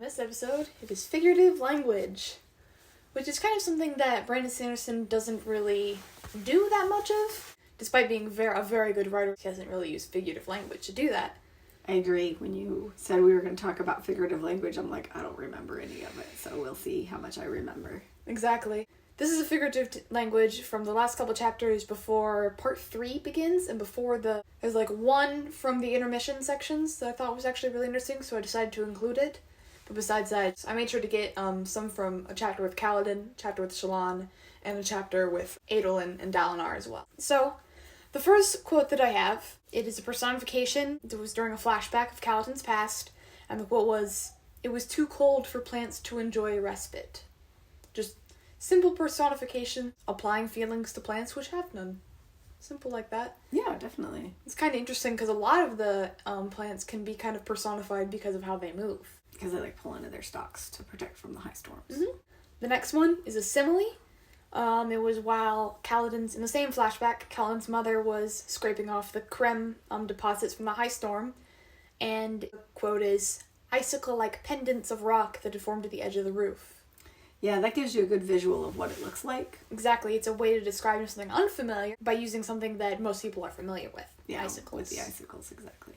In this episode, it is figurative language, which is kind of something that Brandon Sanderson doesn't really do that much of. Despite being a very good writer, he hasn't really used figurative language to do that. I agree. When you said we were going to talk about figurative language, I'm like, I don't remember any of it, so we'll see how much I remember. Exactly. This is a figurative language from the last couple chapters before part 3 begins, and before there's like one from the intermission sections that I thought was actually really interesting, so I decided to include it. But besides that, I made sure to get some from a chapter with Kaladin, a chapter with Shallan, and a chapter with Adolin and Dalinar as well. So, the first quote that I have, it is a personification. It was during a flashback of Kaladin's past, and the quote was, "It was too cold for plants to enjoy respite." Just simple personification, applying feelings to plants which have none. Simple like that. Yeah, definitely. It's kind of interesting because a lot of the plants can be kind of personified because of how they move. Because they pull into their stalks to protect from the high storms. Mm-hmm. The next one is a simile. It was while Kaladin's, in the same flashback, Kaladin's mother was scraping off the creme deposits from the high storm. And the quote is, "Icicle-like pendants of rock that had formed at the edge of the roof." Yeah, that gives you a good visual of what it looks like. Exactly. It's a way to describe something unfamiliar by using something that most people are familiar with. Yeah, icicles. with the icicles, exactly.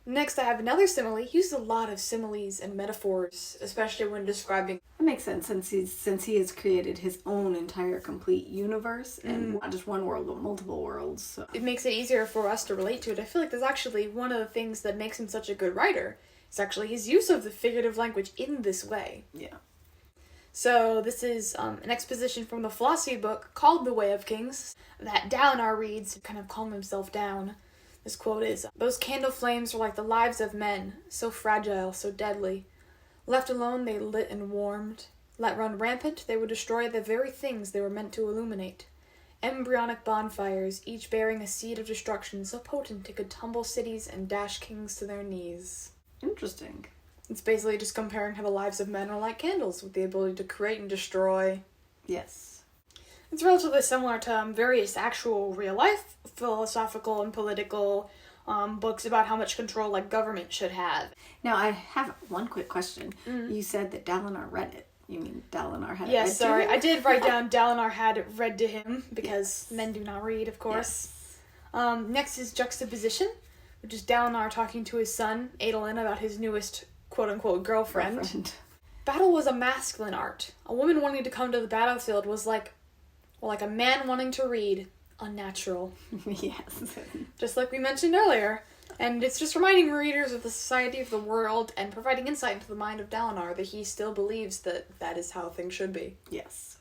Next, I have another simile. He uses a lot of similes and metaphors, especially when describing... That makes sense, since he has created his own entire complete universe, and not just one world, but multiple worlds. So. It makes it easier for us to relate to it. I feel like that's actually one of the things that makes him such a good writer. It's actually his use of the figurative language in this way. Yeah. So this is an exposition from the philosophy book called The Way of Kings that Dalinar reads to kind of calm himself down. This quote is, "Those candle flames are like the lives of men, so fragile, so deadly. Left alone, they lit and warmed. Let run rampant, they would destroy the very things they were meant to illuminate. Embryonic bonfires, each bearing a seed of destruction so potent it could tumble cities and dash kings to their knees." Interesting. It's basically just comparing how the lives of men are like candles, with the ability to create and destroy. Yes. It's relatively similar to various actual real-life philosophical and political books about how much control government should have. Now, I have one quick question. You said that Dalinar read it. You mean Dalinar had it read Yes, sorry. to him? I did write down Dalinar had it read to him, because men do not read, of course. Yes. Next is juxtaposition, which is Dalinar talking to his son, Adolin, about his newest quote-unquote girlfriend. Battle was a masculine art. A woman wanting to come to the battlefield was like a man wanting to read. Unnatural. Yes. Just like we mentioned earlier. And it's just reminding readers of the society of the world and providing insight into the mind of Dalinar that he still believes that that is how things should be. Yes.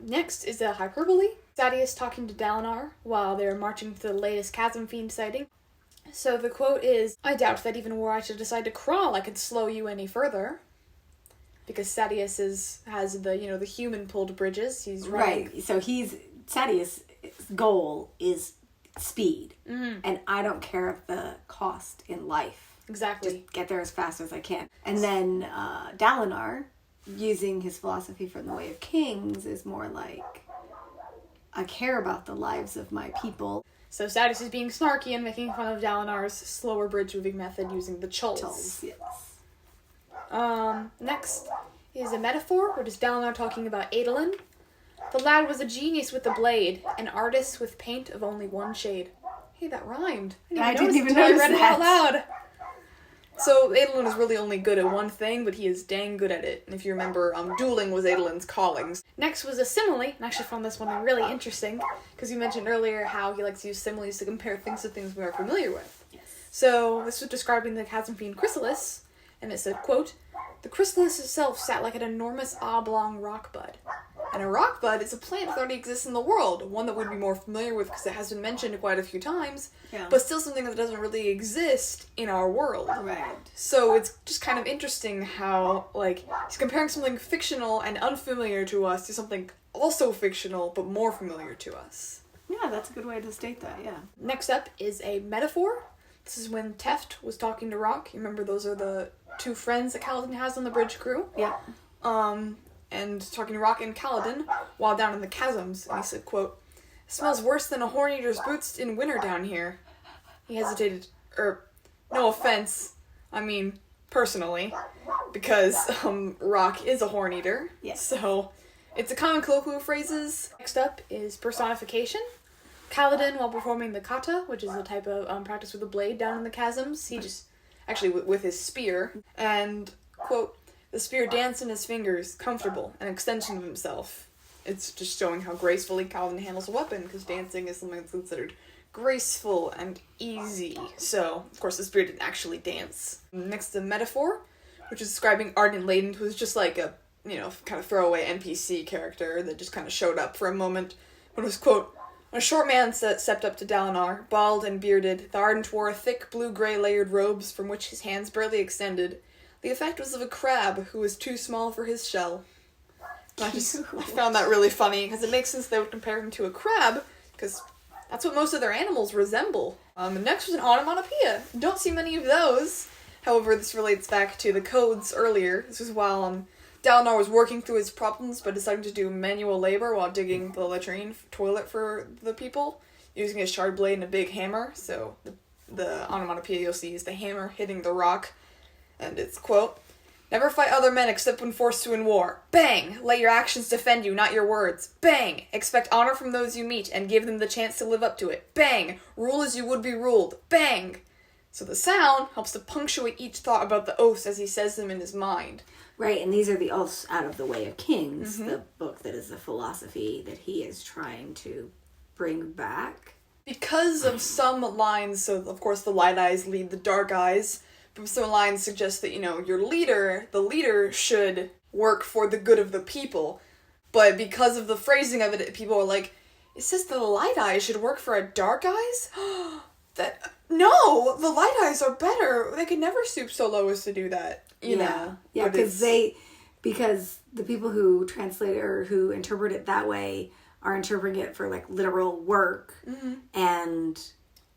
Next is a hyperbole. Sadeas talking to Dalinar while they're marching to the latest Chasm Fiend sighting. So the quote is, "I doubt that even were I to decide to crawl, I could slow you any further." Because Sadeas has the human pulled bridges. He's running. Right. So Sadeas' goal is speed. And I don't care of the cost in life. Exactly. Just get there as fast as I can. And then Dalinar, using his philosophy from The Way of Kings, is more like, I care about the lives of my people. So Sadeas is being snarky and making fun of Dalinar's slower bridge moving method using the chulls. Yes. Next is a metaphor, which is Dalinar talking about Adolin. "The lad was a genius with the blade, an artist with paint of only one shade." Hey, that rhymed. I didn't even until notice I read that. it out loud. So Adolin is really only good at one thing, but he is dang good at it. And if you remember, dueling was Adolin's callings. Next was a simile, and I actually found this one really interesting, because you mentioned earlier how he likes to use similes to compare things to things we are familiar with. Yes. So this was describing the Chasm Fiend chrysalis, and it said, quote, "The chrysalis itself sat like an enormous oblong rock bud." And a rock bud is a plant that already exists in the world, one that we'd be more familiar with because it has been mentioned quite a few times, but still something that doesn't really exist in our world. Right. So it's just kind of interesting how, he's comparing something fictional and unfamiliar to us to something also fictional but more familiar to us. Yeah, that's a good way to state that, yeah. Next up is a metaphor. This is when Teft was talking to Rock. You remember those are the two friends that Kaladin has on the bridge crew? Yeah. And talking to Rock and Kaladin while down in the chasms. And he said, quote, "It smells worse than a horn-eater's boots in winter down here." He hesitated. No offense. I mean, personally. because Rock is a horn eater. Yes. So it's a common colloquial phrases. Next up is personification. Kaladin, while performing the kata, which is a type of practice with a blade down in the chasms, he just, actually with his spear, and, quote, the spear danced in his fingers, comfortable, an extension of himself. It's just showing how gracefully Kaladin handles a weapon, because dancing is something that's considered graceful and easy. So, of course, the spear didn't actually dance. Next, the metaphor, which is describing Ardent Laden, who was just like a, kind of throwaway NPC character that just kind of showed up for a moment. But it was, quote, a short man stepped up to Dalinar, bald and bearded. The Ardent wore thick blue-gray layered robes from which his hands barely extended. The effect was of a crab who was too small for his shell. I found that really funny, because it makes sense they would compare him to a crab, because that's what most of their animals resemble. Next was an onomatopoeia. Don't see many of those. However, this relates back to the codes earlier. This was while Dalinar was working through his problems, but deciding to do manual labor while digging the latrine toilet for the people, using a shard blade and a big hammer. So the onomatopoeia you'll see is the hammer hitting the rock, and it's, quote, never fight other men except when forced to in war. Bang! Let your actions defend you, not your words. Bang! Expect honor from those you meet and give them the chance to live up to it. Bang! Rule as you would be ruled. Bang! So the sound helps to punctuate each thought about the oaths as he says them in his mind. Right, and these are the oaths out of the Way of Kings, the book that is a philosophy that he is trying to bring back. Because of some lines, so of course the light eyes lead the dark eyes, but some lines suggest that, the leader should work for the good of the people. But because of the phrasing of it, people are like, it says the light eyes should work for a dark eyes? No, the light eyes are better. They could never stoop so low as to do that. Yeah, because the people who translate it or who interpret it that way are interpreting it for like literal work, and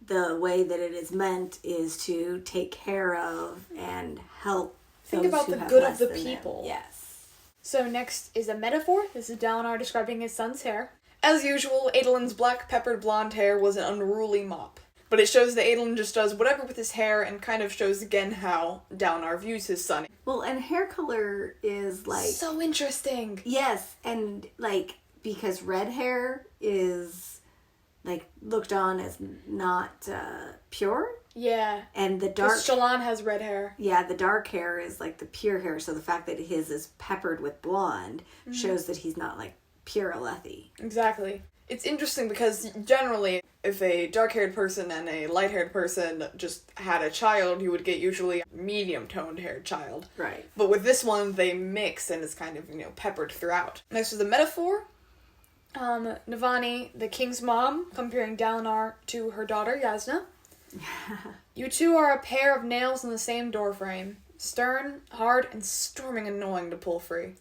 the way that it is meant is to take care of and help. Think about the good of the people. Yes. So next is a metaphor. This is Dalinar describing his son's hair. As usual, Adolin's black peppered blonde hair was an unruly mop. But it shows that Adolin just does whatever with his hair, and kind of shows again how Dalinar views his son. Well, and hair color is like... so interesting! Yes, and like, because red hair is like looked on as not pure. Yeah. And the dark... Shallan has red hair. Yeah, the dark hair is like the pure hair, so the fact that his is peppered with blonde shows that he's not like pure Alethi. Exactly. It's interesting because generally, if a dark-haired person and a light-haired person just had a child, you would get usually a medium-toned haired child. Right. But with this one, they mix and it's kind of, peppered throughout. Next is the metaphor. Navani, the king's mom, comparing Dalinar to her daughter, Yasna. You two are a pair of nails in the same doorframe. Stern, hard, and storming annoying to pull free.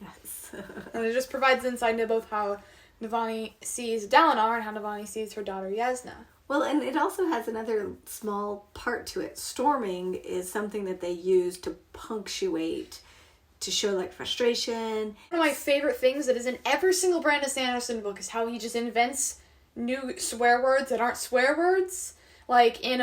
Yes. And it just provides insight into both how Navani sees Dalinar and how Navani sees her daughter Yasna. Well, and it also has another small part to it. Storming is something that they use to punctuate, to show like frustration. One of my favorite things that is in every single Brandon Sanderson book is how he just invents new swear words that aren't swear words. Like in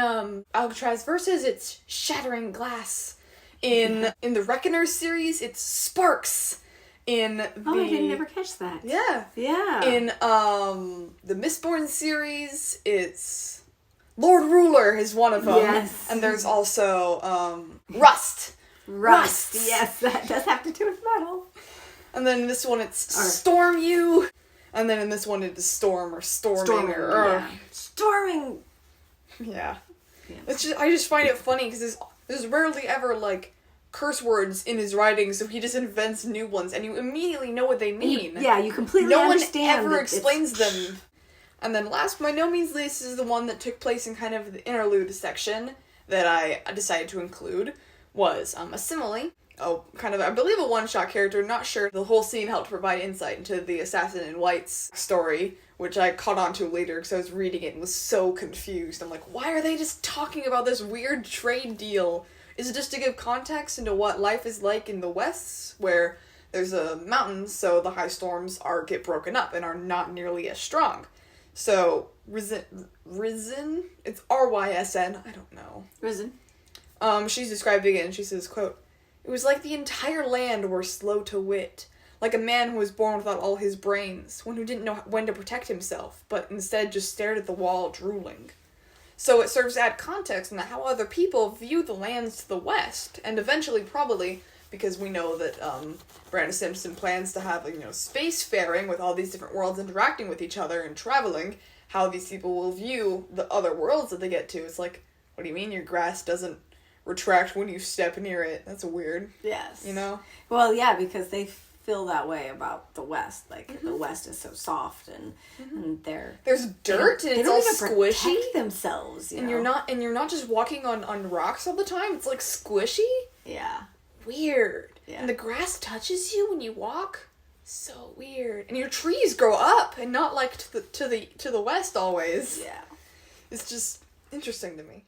Alcatraz Verses, it's shattering glass. In the Reckoner series, it's sparks. I didn't never catch that. Yeah. Yeah. In the Mistborn series, it's Lord Ruler is one of them. Yes. And there's also Rust. Rust. Yes, that does have to do with metal. And then in this one, it's Storm You. And then in this one, it is Storm or Storming. Storming. Yeah. I just find it funny because there's rarely ever like curse words in his writing, so he just invents new ones, and you immediately know what they mean. You completely understand. No one ever explains them. And then last but by no means least is the one that took place in kind of the interlude section that I decided to include, was a simile. Kind of, I believe a one-shot character, not sure. The whole scene helped provide insight into the Assassin in White's story, which I caught on to later because I was reading it and was so confused. I'm like, why are they just talking about this weird trade deal? Is it just to give context into what life is like in the West, where there's mountains, so the high storms get broken up and are not nearly as strong? So, Risen, it's R-Y-S-N, I don't know. Risen. She's describing it and she says, quote, It was like the entire land were slow to wit. Like a man who was born without all his brains, one who didn't know when to protect himself, but instead just stared at the wall, drooling. So it serves to add context into how other people view the lands to the west, and eventually, probably, because we know that Brandon Simpson plans to have, spacefaring with all these different worlds interacting with each other and traveling, how these people will view the other worlds that they get to. It's like, what do you mean your grass doesn't retract when you step near it? That's weird. Yes. Well, yeah, because they feel that way about the West. Like, the West is so soft and there's dirt and it's all squishy. Protect themselves, and you're not just walking on rocks all the time. It's like squishy. Yeah. Weird. Yeah. And the grass touches you when you walk. So weird. And your trees grow up and not like to the west always. Yeah. It's just interesting to me.